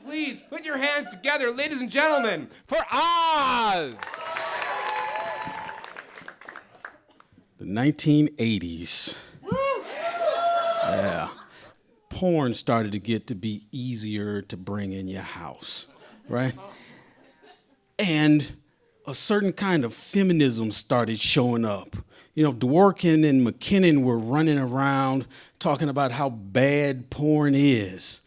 Please put your hands together, ladies and gentlemen, for Oz. The 1980s. Yeah. Porn started to get to be easier to bring in your house, right? And a certain kind of feminism started showing up. You know, Dworkin and McKinnon were running around talking about how bad porn is.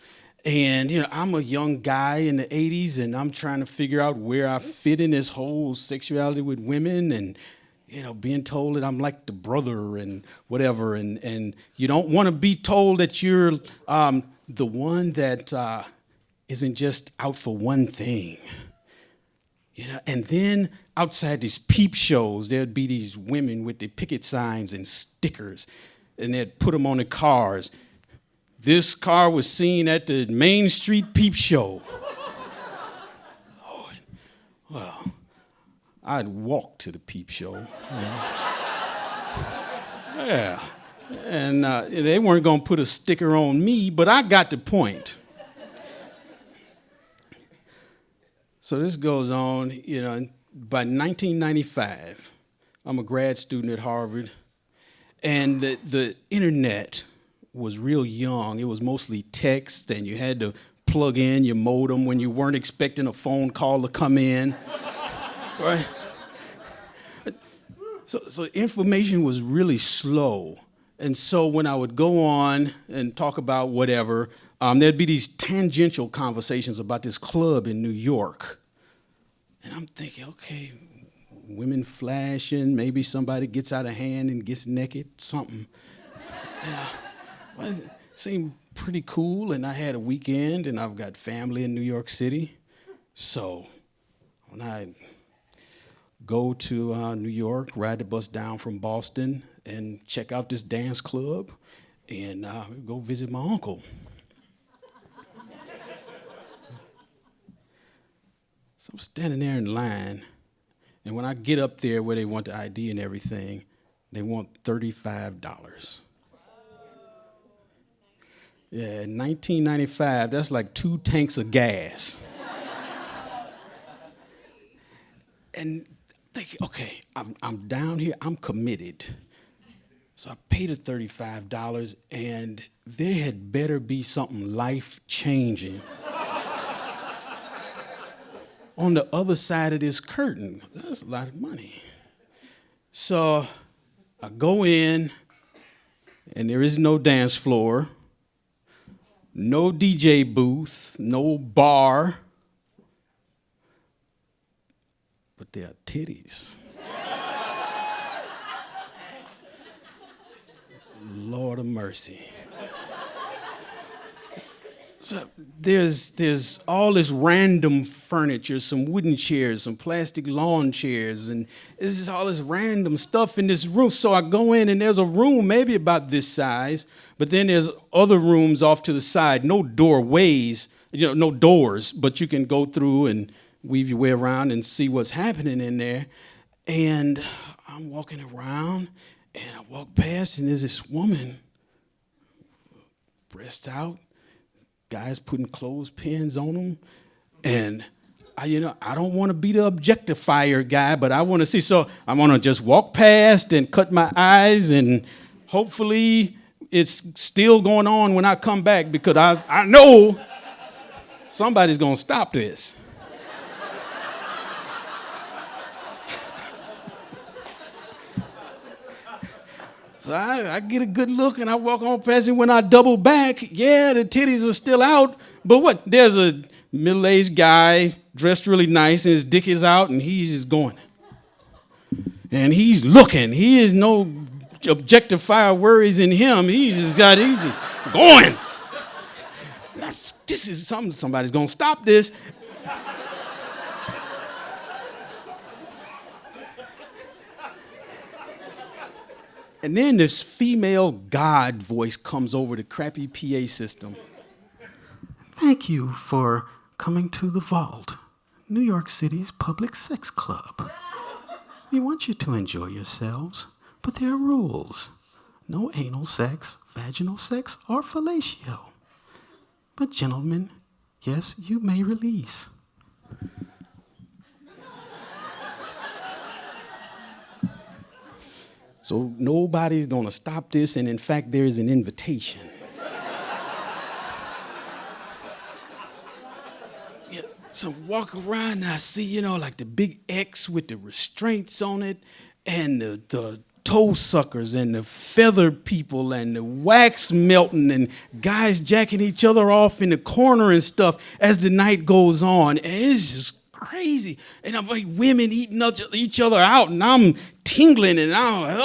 And, you know, I'm a young guy in the 80s, and I'm trying to figure out where I fit in this whole sexuality with women and, you know, being told that I'm like the brother and whatever. And you don't want to be told that you're the one that isn't just out for one thing. You know, and then outside these peep shows, there'd be these women with their picket signs and stickers, and they'd put them on the cars. This car was seen at the Main Street Peep Show. Oh, well, I'd walk to the peep show. You know? Yeah, and they weren't gonna put a sticker on me, but I got the point. So this goes on, you know, by 1995, I'm a grad student at Harvard, and the internet was real young. It was mostly text, and you had to plug in your modem when you weren't expecting a phone call to come in, right? So information was really slow. And so when I would go on and talk about whatever, there'd be these tangential conversations about this club in New York. And I'm thinking, okay, women flashing, maybe somebody gets out of hand and gets naked, something. Yeah. Well, it seemed pretty cool, and I had a weekend, and I've got family in New York City. So when I go to New York, ride the bus down from Boston, and check out this dance club, and go visit my uncle. So I'm standing there in line, and when I get up there where they want the ID and everything, they want $35. Yeah, in 1995, that's like 2 tanks of gas. And thinking, okay, I'm down here, I'm committed. So I paid the $35, and there had better be something life-changing on the other side of this curtain. That's a lot of money. So I go in, and there is no dance floor, no DJ booth, no bar, but there are titties. Lord of mercy. So there's all this random furniture, some wooden chairs, some plastic lawn chairs, and there's just all this random stuff in this room. So I go in, and there's a room maybe about this size, but then there's other rooms off to the side, no doorways, you know, no doors, but you can go through and weave your way around and see what's happening in there. And I'm walking around, and I walk past, and there's this woman, breasts out, guys putting clothespins on them, and I don't want to be the objectifier guy, but I want to see. So I want to just walk past and cut my eyes, and hopefully it's still going on when I come back, because I know somebody's going to stop this. So I get a good look, and I walk on past, and when I double back, yeah, the titties are still out. But what? There's a middle-aged guy dressed really nice, and his dick is out, and he's just going. And he's looking. He is no objectifier worries in him. He's just going. This is something. Somebody's gonna stop this. And then this female God voice comes over the crappy PA system. Thank you for coming to the Vault, New York City's public sex club. We want you to enjoy yourselves, but there are rules. No anal sex, vaginal sex, or fellatio. But gentlemen, Yes, you may release. So nobody's going to stop this, and in fact, there is an invitation. Yeah, so I walk around and I see, like the big X with the restraints on it, and the toe suckers and the feather people and the wax melting and guys jacking each other off in the corner and stuff as the night goes on. And it's just crazy. And I'm like women eating each other out, and I'm tingling, and I'm like,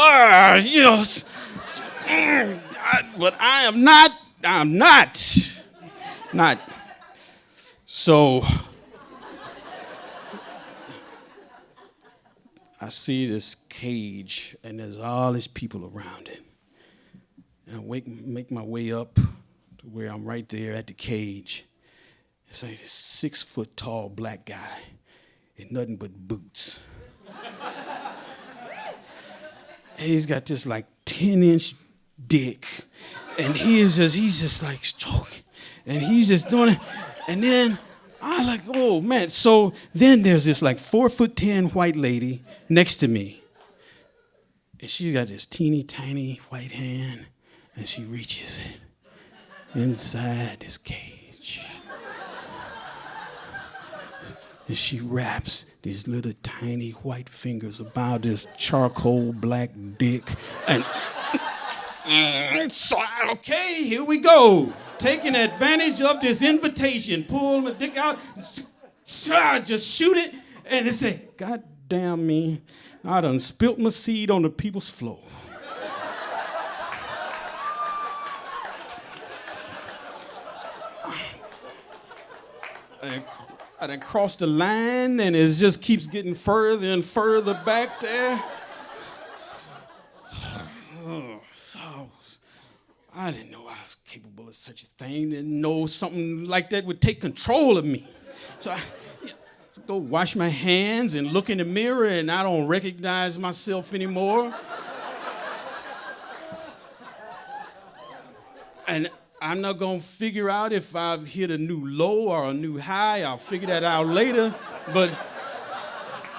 but I'm not. So I see this cage, and there's all these people around it. And I make my way up to where I'm right there at the cage. It's like this 6 foot tall black guy in nothing but boots. And he's got this like 10-inch dick, and he's just like stroking, and he's just doing it. And then I'm like, oh man. So then there's this like 4'10" white lady next to me, and she's got this teeny tiny white hand, and she reaches it inside this cage. And she wraps these little tiny white fingers about this charcoal black dick. And so, okay, here we go. Taking advantage of this invitation. Pull the dick out, just shoot it. And they say, God damn me, I done spilt my seed on the people's floor. I done crossed the line, and it just keeps getting further and further back there. So, I didn't know I was capable of such a thing. Didn't know something like that would take control of me. So I go wash my hands and look in the mirror, and I don't recognize myself anymore. And I'm not going to figure out if I've hit a new low or a new high. I'll figure that out later. But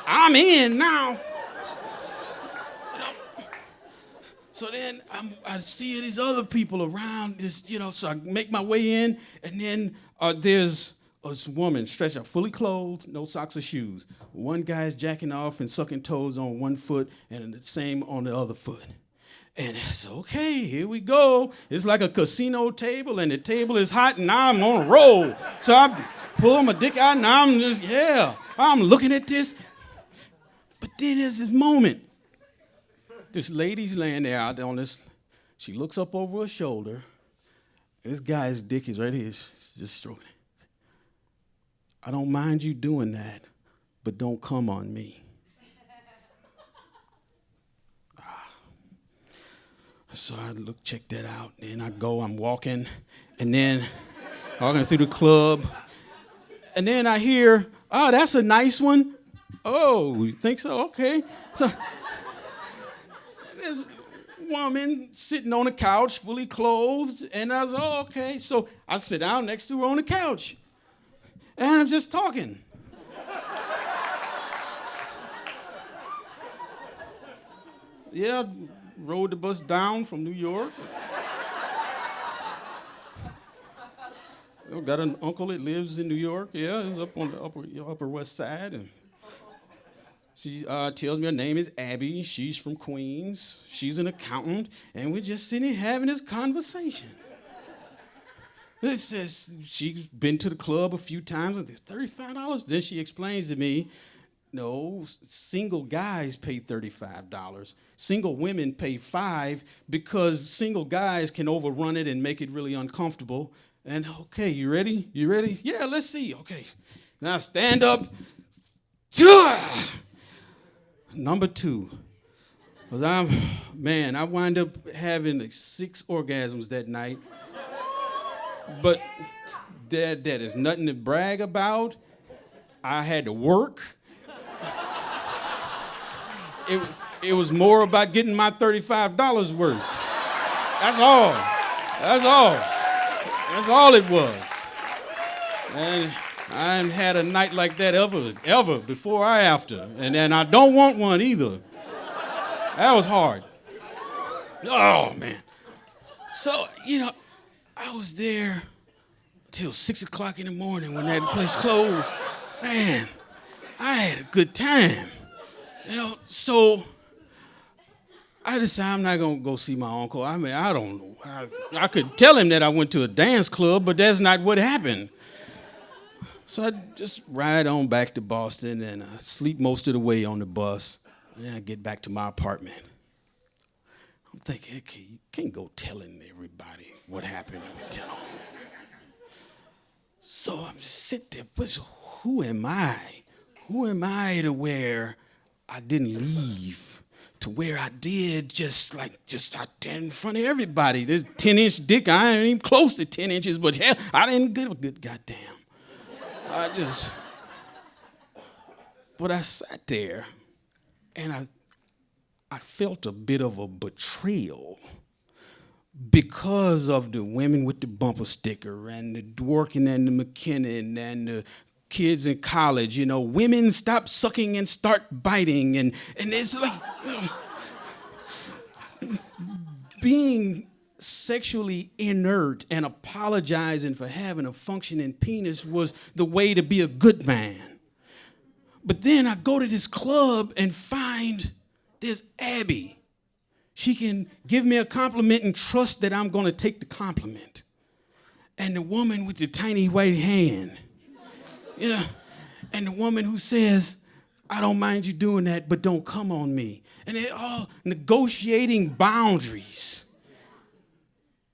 I'm in now. So then I see these other people around this, so I make my way in, and then there's this woman stretched out, fully clothed, no socks or shoes. One guy's jacking off and sucking toes on one foot, and the same on the other foot. And I said, okay, here we go. It's like a casino table, and the table is hot, and now I'm on a roll. So I pull my dick out, and I'm looking at this. But then there's this moment. This lady's laying there out on this. She looks up over her shoulder. This guy's dick is right here, just stroking it. I don't mind you doing that, but don't come on me. So I check that out, and I'm walking, and then walking through the club, and then I hear, oh, that's a nice one. Oh, you think so? Okay. So there's a woman sitting on a couch, fully clothed, and I was, oh, okay. So I sit down next to her on the couch, and I'm just talking. Yeah. Rode the bus down from New York. Got an uncle that lives in New York. Yeah, he's up on the upper west side. And she tells me her name is Abby. She's from Queens. She's an accountant. And we're just sitting here having this conversation. This says she's been to the club a few times, and there's $35. Then she explains to me, no, single guys pay $35. Single women pay $5 because single guys can overrun it and make it really uncomfortable. And okay, you ready? You ready? Yeah, let's see. Okay. Now stand up. Number 2. Because I wind up having like 6 orgasms that night. But that is nothing to brag about. I had to work. It was more about getting my $35 worth. That's all. That's all it was. And I ain't had a night like that ever, before or after. And I don't want one either. That was hard. Oh, man. So, I was there till 6 o'clock in the morning when that place closed. Man, I had a good time. So I decided I'm not going to go see my uncle. I mean, I don't know. I could tell him that I went to a dance club, but that's not what happened. So I just ride on back to Boston, and I sleep most of the way on the bus. And then I get back to my apartment. I'm thinking, okay, you can't go telling everybody what happened. So I'm sitting there, who am I? Who am I to where I didn't leave, to where I did just out there in front of everybody. This 10-inch dick, I ain't even close to 10 inches, but hell, I didn't give a good goddamn. But I sat there and I felt a bit of a betrayal because of the women with the bumper sticker and the Dworkin and the McKinnon and the kids in college. Women stop sucking and start biting. And it's like being sexually inert and apologizing for having a functioning penis was the way to be a good man. But then I go to this club and find there's Abby. She can give me a compliment and trust that I'm going to take the compliment. And the woman with the tiny white hand, and the woman who says, I don't mind you doing that, but don't come on me. And they're all negotiating boundaries.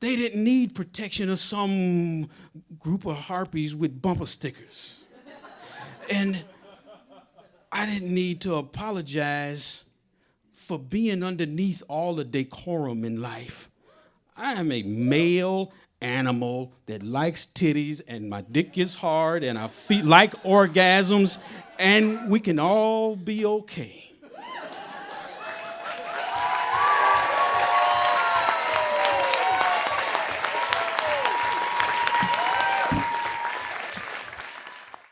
They didn't need protection of some group of harpies with bumper stickers. And I didn't need to apologize for being underneath all the decorum in life. I am a male animal that likes titties, and my dick is hard, and I like orgasms, and we can all be okay.